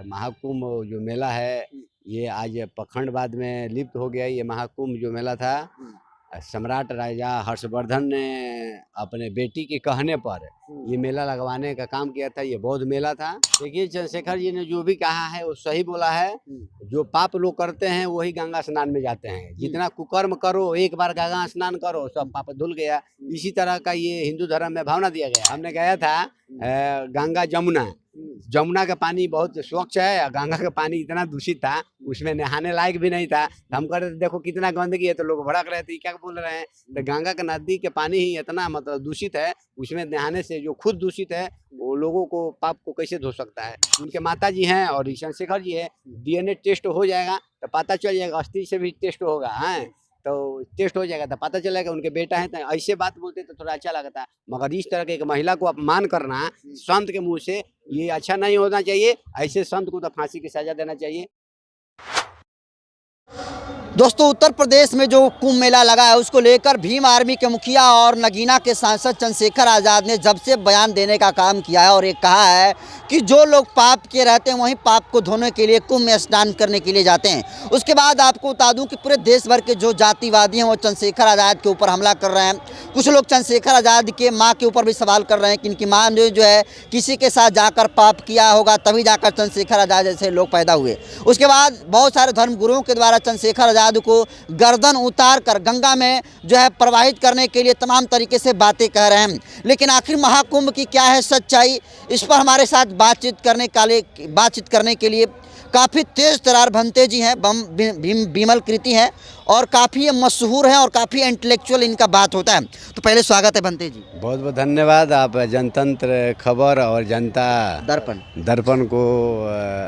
महाकुंभ जो मेला है ये आज पखंडवाद में लिप्त हो गया। ये महाकुंभ जो मेला था सम्राट राजा हर्षवर्धन ने अपने बेटी के कहने पर ये मेला लगवाने का काम किया था। ये बौद्ध मेला था। देखिए चंद्रशेखर जी ने जो भी कहा है वो सही बोला है। जो पाप लोग करते हैं वही गंगा स्नान में जाते हैं। जितना कुकर्म करो एक बार गंगा स्नान करो सब पाप धुल गया। इसी तरह का ये हिंदू धर्म में भावना दिया गया। हमने कहा था गंगा जमुना का पानी बहुत स्वच्छ है। गंगा का पानी इतना दूषित था उसमें नहाने लायक भी नहीं था। हम कह रहे थे देखो कितना गंदगी है, तो लोग भड़क रहे थे क्या बोल रहे हैं। तो गंगा का नदी के पानी ही इतना मतलब दूषित है, उसमें नहाने से जो खुद दूषित है वो लोगों को पाप को कैसे धो सकता है। उनके माता जी हैं और चंद्रशेखर जी है। डीएनए टेस्ट हो जाएगा तो पता चल जाएगा, अस्थि से भी टेस्ट होगा है तो टेस्ट हो जाएगा तो पता चलेगा उनके बेटा है। तो ऐसे बात बोलते तो थोड़ा अच्छा लगता है, मगर इस तरह के एक महिला को अपमान करना संत के मुंह से ये अच्छा नहीं होना चाहिए। ऐसे संत को तो फांसी की सजा देना चाहिए। दोस्तों, उत्तर प्रदेश में जो कुंभ मेला लगा है उसको लेकर भीम आर्मी के मुखिया और नगीना के सांसद चंद्रशेखर आज़ाद ने जब से बयान देने का काम किया है और ये कहा है कि जो लोग पाप के रहते हैं वहीं पाप को धोने के लिए कुंभ में स्नान करने के लिए जाते हैं। उसके बाद आपको बता दूं कि पूरे देश भर के जो जातिवादी हैं वो चंद्रशेखर आज़ाद के ऊपर हमला कर रहे हैं। कुछ लोग चंद्रशेखर आज़ाद के माँ के ऊपर भी सवाल कर रहे हैं कि इनकी माँ ने जो है किसी के साथ जाकर पाप किया होगा तभी जाकर चंद्रशेखर आज़ाद जैसे लोग पैदा हुए। उसके बाद बहुत सारे धर्मगुरुओं के द्वारा चंद्रशेखर आज़ाद को गर्दन उतार कर गंगा में जो है प्रवाहित करने के लिए तमाम तरीके से बातें कह रहे हैं। लेकिन आखिर महाकुंभ की क्या है सच्चाई, इस पर हमारे साथ बातचीत करने के लिए काफ़ी तेज़ तरार भंते जी हैं, बिमल कृति हैं और काफ़ी मशहूर हैं और काफ़ी इंटेलेक्चुअल इनका बात होता है। तो पहले स्वागत है भंते जी। बहुत बहुत धन्यवाद। आप जनतंत्र खबर और जनता दर्पण को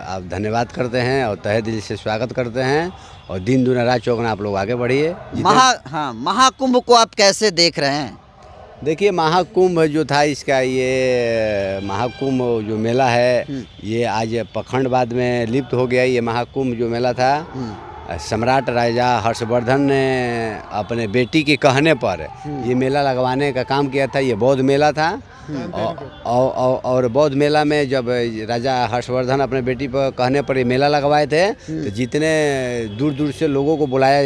आप धन्यवाद करते हैं और तहे दिल से स्वागत करते हैं और दिन दुना रात चौगुना आप लोग आगे बढ़िए। महाकुंभ को आप कैसे देख रहे हैं? देखिए महाकुंभ जो था इसका ये महाकुंभ जो मेला है ये आज पखंडवाद में लिप्त हो गया। ये महाकुंभ जो मेला था सम्राट राजा हर्षवर्धन ने अपने बेटी के कहने पर ये मेला लगवाने का काम किया था। ये बौद्ध मेला था और बौद्ध मेला में जब राजा हर्षवर्धन अपने बेटी पर कहने पर ये मेला लगवाए थे तो जितने दूर दूर से लोगों को बुलाया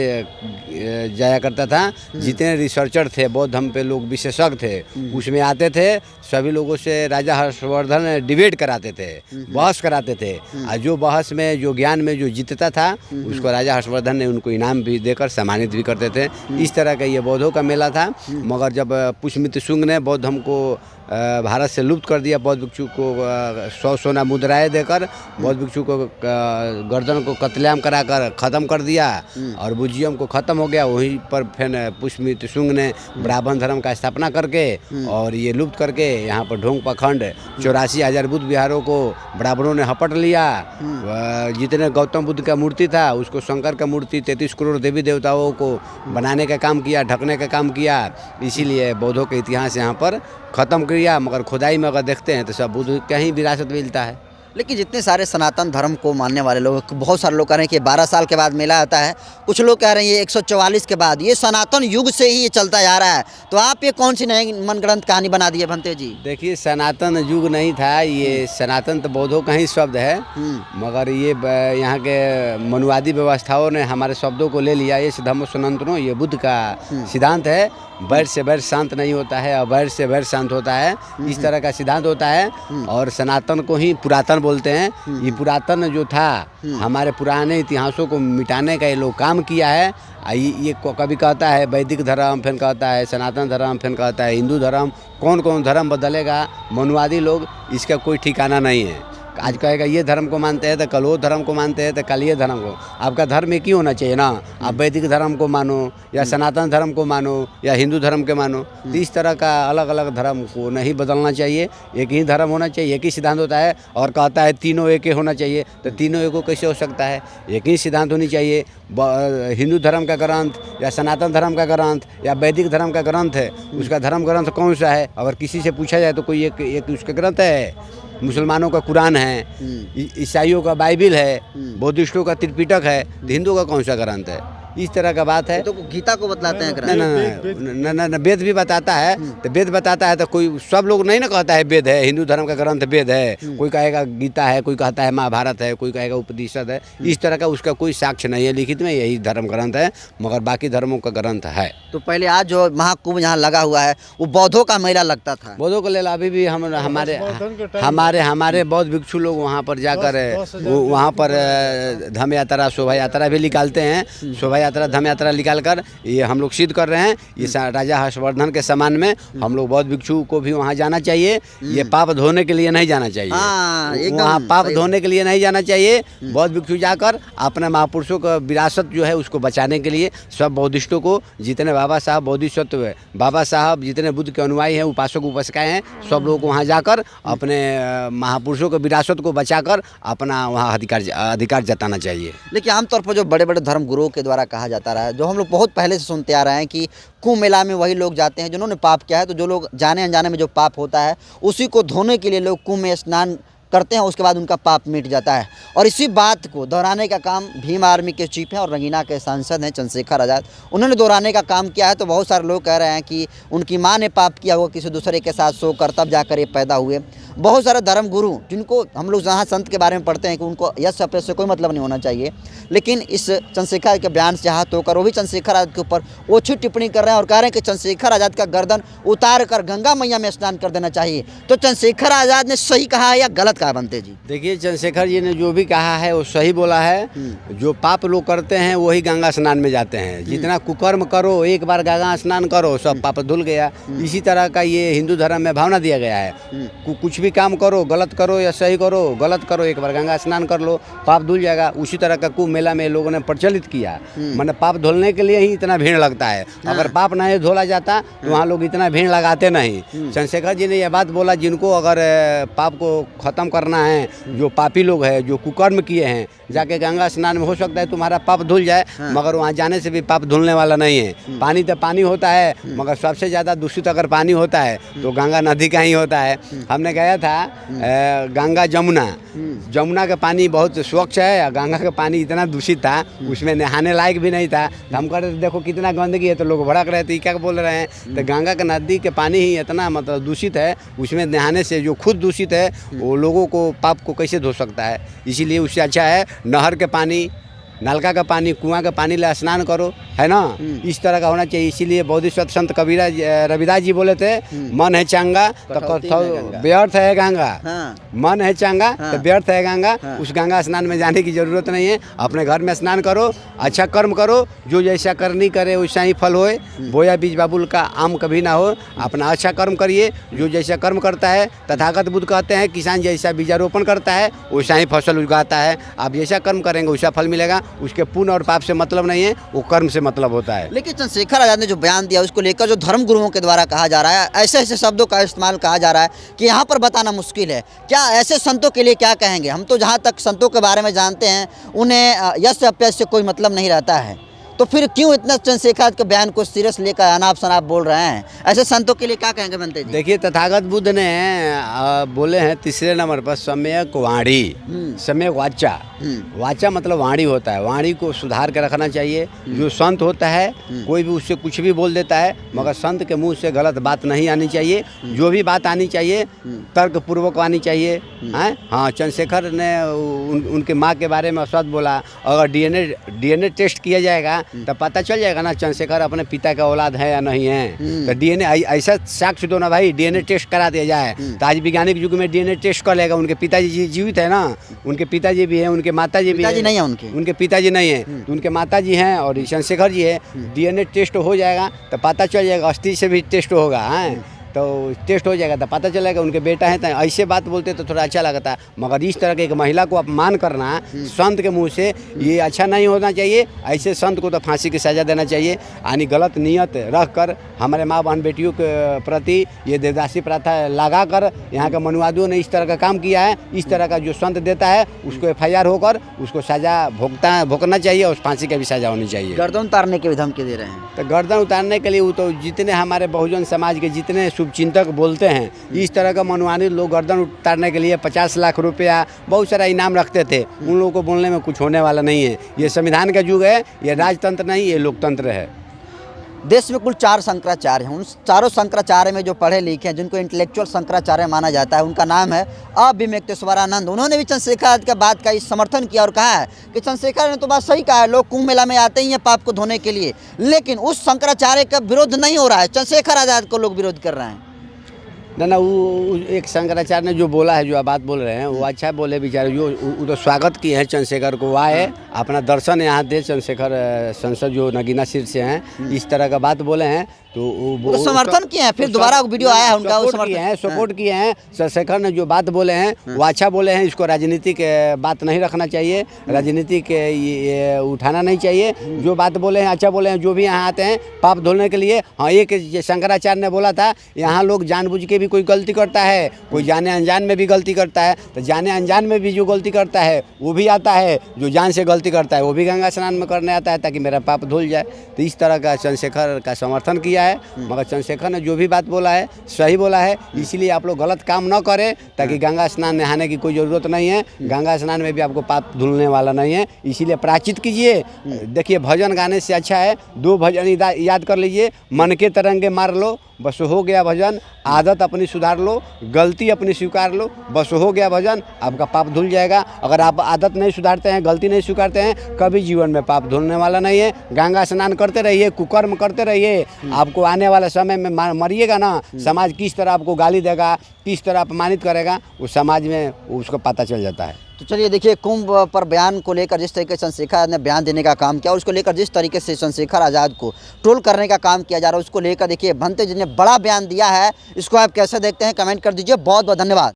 जाया करता था, जितने रिसर्चर थे बौद्ध धर्म पे लोग विशेषज्ञ थे उसमें आते थे। सभी लोगों से राजा हर्षवर्धन डिबेट कराते थे, बहस कराते थे और जो बहस में जो ज्ञान में जो जीतता था उसको राजा हर्षवर्धन ने उनको इनाम भी देकर सम्मानित भी करते थे। इस तरह का ये बौद्धों का मेला था। मगर जब पुष्यमित्र शुंग ने बौद्ध धर्म को भारत से लुप्त कर दिया, बौद्ध भिक्षु को 100 सोना मुद्राएं देकर बौद्ध भिक्षु को गर्दन को कत्लेआम कराकर ख़त्म कर दिया और बुद्धिज्म को ख़त्म हो गया। वहीं पर फिर पुष्यमित्र शुंग ने ब्राह्मण धर्म का स्थापना करके और ये लुप्त करके यहाँ पर ढोंग पाखंड 84,000 बुद्ध विहारों को ब्राह्मणों ने हपट लिया। जितने गौतम बुद्ध का मूर्ति था उसको शंकर का मूर्ति 33 करोड़ देवी देवताओं को बनाने का काम किया, ढकने का काम किया। इसीलिए बौद्धों के इतिहास यहाँ पर ख़त्म किया। मगर खुदाई में अगर देखते हैं तो सब बुद्ध का ही विरासत मिलता है। लेकिन जितने सारे सनातन धर्म को मानने वाले लोग, बहुत सारे लोग कह रहे हैं कि 12 साल के बाद मेला आता है, कुछ लोग कह रहे हैं ये 144 के बाद, ये सनातन युग से ही ये चलता जा रहा है। तो आप ये कौन सी नई मनगढ़ंत कहानी बना दी है भंते जी? देखिए सनातन युग नहीं था, ये सनातन तो बौद्धों का ही शब्द है। मगर ये यहाँ के मनुवादी व्यवस्थाओं ने हमारे शब्दों को ले लिया। ये धम्म सनातनो ये बुद्ध का सिद्धांत है। वैर से वैर शांत नहीं होता है और वैर से वैर शांत होता है, इस तरह का सिद्धांत होता है। और सनातन को ही पुरातन बोलते हैं। ये पुरातन जो था हमारे पुराने इतिहासों को मिटाने का ये लोग काम किया है। ये कभी कहता है वैदिक धर्म, फिर कहता है सनातन धर्म, फिर कहता है हिंदू धर्म। कौन कौन धर्म बदलेगा मनुवादी लोग, इसका कोई ठिकाना नहीं है। आज कहेगा ये धर्म को मानते हैं तो कल वो धर्म को मानते हैं तो कल ये धर्म को। आपका धर्म एक ही होना चाहिए ना। आप वैदिक धर्म को मानो या सनातन धर्म को मानो या हिंदू धर्म के मानो। तो इस तरह का अलग अलग धर्म को नहीं बदलना चाहिए। एक ही धर्म होना चाहिए, एक ही सिद्धांत होता है। और कहता है तीनों एक ही होना चाहिए, तो तीनों एक कैसे हो सकता है? एक ही सिद्धांत होनी चाहिए। हिंदू धर्म का ग्रंथ या सनातन धर्म का ग्रंथ या वैदिक धर्म का ग्रंथ है, उसका धर्म ग्रंथ कौन सा है? अगर किसी से पूछा जाए तो कोई एक उसका ग्रंथ है। मुसलमानों का कुरान है, ईसाइयों का बाइबिल है, बौद्धिस्टों का त्रिपिटक है, तो हिंदुओं का कौन सा ग्रंथ है? इस तरह का बात है। तो गीता को बतलाते हैं न वेद भी बताता है। तो वेद बताता है तो कोई सब लोग नहीं ना कहता है वेद है, हिंदू धर्म का ग्रंथ वेद है। कोई कहेगा गीता है, कोई कहता है महाभारत है, कोई कहेगा उपनिषद है। इस तरह का उसका कोई साक्ष्य नहीं है लिखित में, यही धर्म ग्रंथ है, मगर बाकी धर्मों का ग्रंथ है। तो पहले आज जो महाकुंभ यहाँ लगा हुआ है वो बौद्धों का मेला लगता था। बौद्धों को लेला अभी भी हमारे बौद्ध भिक्षु लोग वहाँ पर जाकर वहाँ पर धम यात्रा शोभा यात्रा भी निकालते हैं। शोभा यात्रा धम यात्रा निकाल कर ये हम लोग सिद्ध कर रहे हैं। ये राजा हर्षवर्धन के सम्मान में हम लोग बौद्ध भिक्षु को भी वहाँ जाना चाहिए। ये पाप धोने के लिए नहीं जाना चाहिए, वहाँ पाप धोने के लिए नहीं जाना चाहिए। बौद्ध भिक्षु जाकर अपने महापुरुषों का विरासत जो है उसको बचाने के लिए सब बौद्धिस्टों को, जितने बाबा साहब बोधिसत्व बाबा साहब जितने बुद्ध के अनुयायी हैं, उपासक उपासिकाएं हैं, सब लोग को वहाँ जाकर अपने महापुरुषों के विरासत को बचाकर अपना वहाँ अधिकार जताना चाहिए। लेकिन आमतौर पर जो बड़े बड़े धर्म गुरुओं के द्वारा कहा जाता रहा है, जो हम लोग बहुत पहले से सुनते आ रहे हैं कि कुंभ मेला में वही लोग जाते हैं जिन्होंने पाप किया है। तो जो लोग जाने अनजाने में जो पाप होता है उसी को धोने के लिए लोग कुंभ में स्नान करते हैं, उसके बाद उनका पाप मिट जाता है। और इसी बात को दोहराने का काम भीम आर्मी के चीफ हैं और नगीना के सांसद हैं चंद्रशेखर आज़ाद, उन्होंने दोहराने का काम किया है। तो बहुत सारे लोग कह रहे हैं कि उनकी माँ ने पाप किया होगा किसी दूसरे के साथ सोकर, तब जाकर ये पैदा हुए। बहुत सारे धर्म गुरु जिनको हम लोग जहाँ संत के बारे में पढ़ते हैं कि उनको यश अपयश से कोई मतलब नहीं होना चाहिए, लेकिन इस चंद्रशेखर के बयान से हाथ होकर वो भी चंद्रशेखर आज़ाद के ऊपर ओछी टिप्पणी कर रहे हैं और कह रहे हैं कि चंद्रशेखर आज़ाद का गर्दन उतार कर गंगा मैया में स्नान कर देना चाहिए। तो चंद्रशेखर आज़ाद ने सही कहा है या गलत कहा बनते जी? देखिए, चंद्रशेखर जी ने जो भी कहा है वो सही बोला है। जो पाप लोग करते हैं वही गंगा स्नान में जाते हैं। जितना कुकर्म करो, एक बार गंगा स्नान करो, सब पाप धुल गया। इसी तरह का ये हिंदू धर्म में भावना दिया गया है। कुछ भी काम करो, गलत करो या सही करो, गलत करो एक बार गंगा स्नान कर लो, पाप धुल जाएगा। उसी तरह का कुंभ मेला में लोगों ने प्रचलित किया। मैंने पाप धुलने के लिए ही इतना भीड़ लगता है। अगर पाप नहीं धोला जाता तो वहाँ लोग इतना भीड़ लगाते नहीं। चंद्रशेखर जी ने यह बात बोला, जिनको अगर पाप को खत्म करना है, जो पापी लोग हैं, जो कुकर्म किए हैं, जाके गंगा स्नान में हो सकता है तुम्हारा पाप धुल जाए, मगर वहाँ जाने से भी पाप धुलने वाला नहीं है। पानी तो पानी होता है, मगर सबसे ज़्यादा दूषित अगर पानी होता है तो गंगा नदी का ही होता है। हमने गया था गंगा जमुना का पानी बहुत स्वच्छ है, गंगा का पानी इतना दूषित था, उसमें नहाने लायक भी नहीं था। तो हम कह रहे थे देखो कितना गंदगी है, तो लोग भड़क रहे थे, क्या बोल रहे हैं। तो गंगा का नदी के पानी ही इतना मतलब दूषित है, उसमें नहाने से जो खुद दूषित है वो लोगों को पाप को कैसे धो सकता है। इसीलिए उससे अच्छा है नहर के पानी, नलका का पानी, कुआं का पानी ले स्नान करो, है ना। इस तरह का होना चाहिए। इसीलिए बोधिसत्व संत कबीरा रविदास जी बोले थे, मन है चंगा तो व्यर्थ है गंगा। मन है चंगा तो व्यर्थ है गंगा। उस गंगा स्नान में जाने की जरूरत नहीं है। अपने घर में स्नान करो, अच्छा कर्म करो, जो जैसा करनी करे वैसा ही फल होए। बोया बीज बाबुल का आम कभी ना हो। अपना अच्छा कर्म करिए, जो जैसा कर्म करता है, तथागत बुद्ध कहते हैं किसान जैसा बीजारोपण करता है वैसा ही फसल उगाता है। आप जैसा कर्म करेंगे वैसा फल मिलेगा। उसके पुण्य और पाप से मतलब नहीं है, वो कर्म से मतलब होता है। लेकिन चंद्रशेखर आज़ाद ने जो बयान दिया उसको लेकर जो धर्म गुरुओं के द्वारा कहा जा रहा है, ऐसे ऐसे शब्दों का इस्तेमाल कहा जा रहा है कि यहाँ पर बताना मुश्किल है। क्या ऐसे संतों के लिए क्या कहेंगे? हम तो जहाँ तक संतों के बारे में जानते हैं उन्हें यश अपयश से कोई मतलब नहीं रहता है, तो फिर क्यों इतना चंद्रशेखर के बयान को सीरियस लेकर अनाप शनाप बोल रहे हैं? ऐसे संतों के लिए क्या कहेंगे बनते जी? देखिए, तथागत बुद्ध ने बोले हैं तीसरे नंबर पर सम्यक वाणी, सम्यक वाचा। वाचा मतलब वाणी होता है, वाणी को सुधार के रखना चाहिए। जो संत होता है कोई भी उससे कुछ भी बोल देता है, मगर संत के मुंह से गलत बात नहीं आनी चाहिए। जो भी बात आनी चाहिए तर्क पूर्वक आनी चाहिए। हाँ, चंद्रशेखर ने उनके माँ के बारे में असत बोला। अगर डीएनए टेस्ट किया जाएगा तो पता चल जाएगा ना चंद्रशेखर अपने पिता का औलाद है या नहीं है। तो डीएनए ऐसा साक्ष्य दो ना भाई, डीएनए टेस्ट करा दिया जाए। तो आज वैज्ञानिक युग में डीएनए टेस्ट कर लेगा। उनके पिताजी जीवित है ना, उनके पिताजी भी हैं, उनके माताजी भी हैं। नहीं है उनके पिताजी नहीं है तो उनके माताजी हैं और चंद्रशेखर जी है। डीएनए टेस्ट हो जाएगा तो पता चल जाएगा। अस्थि से भी टेस्ट होगा, तो टेस्ट हो जाएगा तो पता चलेगा उनके बेटा है। तो ऐसे बात बोलते तो थोड़ा अच्छा लगता है, मगर इस तरह के एक महिला को अपमान करना संत के मुंह से ये अच्छा नहीं होना चाहिए। ऐसे संत को तो फांसी की सज़ा देना चाहिए। यानी गलत नियत रख कर हमारे माँ बहन बेटियों के प्रति ये देवदासी प्रथा लगा कर यहाँ के मनुवादियों ने इस तरह का काम किया है। इस तरह का जो संत देता है उसको FIR होकर उसको सज़ा भुगतना चाहिए और फांसी की भी सज़ा होनी चाहिए। गर्दन उतारने की भी धमकी दे रहे हैं। तो गर्दन उतारने के लिए वो तो जितने हमारे बहुजन समाज के जितने शुभचिंतक बोलते हैं, इस तरह का मनमानी लोग गर्दन उतारने के लिए 50 लाख रुपया बहुत सारा इनाम रखते थे। उन लोगों को बोलने में कुछ होने वाला नहीं है। ये संविधान का युग है, ये राजतंत्र नहीं, ये लोकतंत्र है। देश में कुल 4 शंकराचार्य हैं। उन चारों शंकराचार्य में जो पढ़े लिखे हैं, जिनको इंटेलेक्चुअल शंकराचार्य माना जाता है, उनका नाम है अविवेक्तेश्वरानंद। उन्होंने भी चंद्रशेखर आजाद के बात का समर्थन किया और कहा है कि चंद्रशेखर ने तो बात सही कहा है, लोग कुंभ मेला में आते ही हैं पाप को धोने के लिए, लेकिन उस शंकराचार्य का विरोध नहीं हो रहा है, चंद्रशेखर आजाद को लोग विरोध कर रहे हैं। ना वो एक शंकराचार्य ने जो बोला है, जो आप बात बोल रहे हैं, वो अच्छा बोले बेचारे। जो वो तो स्वागत किए हैं चंद्रशेखर को, वो आए अपना दर्शन यहाँ दे चंद्रशेखर संसद जो नगीना सीट से हैं, इस तरह का बात बोले हैं तो वो समर्थन किए हैं। फिर दोबारा वीडियो आया है उनका, वो सपोर्ट किए हैं। चंद्रशेखर ने जो बात बोले हैं वो अच्छा बोले हैं। इसको राजनीतिक बात नहीं रखना चाहिए, राजनीतिक ये उठाना नहीं चाहिए। जो बात बोले हैं अच्छा बोले हैं। जो भी यहाँ आते हैं पाप धोने के लिए, हाँ, एक शंकराचार्य ने बोला था, यहाँ लोग जानबूझ के भी कोई गलती करता है, कोई जाने अनजान में भी गलती करता है, तो जाने अनजान में भी जो गलती करता है वो भी आता है, जो जान से गलती करता है वो भी गंगा स्नान में करने आता है ताकि मेरा पाप धुल जाए। तो इस तरह का चंद्रशेखर का समर्थन किया है। मगर चंद्रशेखर ने जो भी बात बोला है सही बोला है, इसलिए आप लोग गलत काम न करें, ताकि गंगा स्नान नहाने की कोई ज़रूरत नहीं है। गंगा स्नान में भी आपको पाप धुलने वाला नहीं है, इसीलिए प्रायश्चित कीजिए। देखिए, भजन गाने से अच्छा है 2 भजन याद कर लीजिए। मन के तरंगे मार लो, बस हो गया भजन। आदत अपनी सुधार लो, गलती अपनी स्वीकार लो, बस हो गया भजन, आपका पाप धुल जाएगा। अगर आप आदत नहीं सुधारते हैं, गलती नहीं स्वीकारते हैं, कभी जीवन में पाप धुलने वाला नहीं है। गंगा स्नान करते रहिए, कुकर्म करते रहिए। आपको आने वाला समय में मरिएगा ना, समाज किस तरह आपको गाली देगा, किस तरह अपमानित करेगा, वो समाज में उसको पता चल जाता है। तो चलिए देखिए, कुंभ पर बयान को लेकर जिस तरीके से चंद्रशेखर आजाद ने बयान देने का काम किया और उसको लेकर जिस तरीके से चंद्रशेखर आजाद को ट्रोल करने का काम किया जा रहा है, उसको लेकर देखिए भंते जी ने बड़ा बयान दिया है। इसको आप कैसे देखते हैं, कमेंट कर दीजिए। बहुत बहुत धन्यवाद।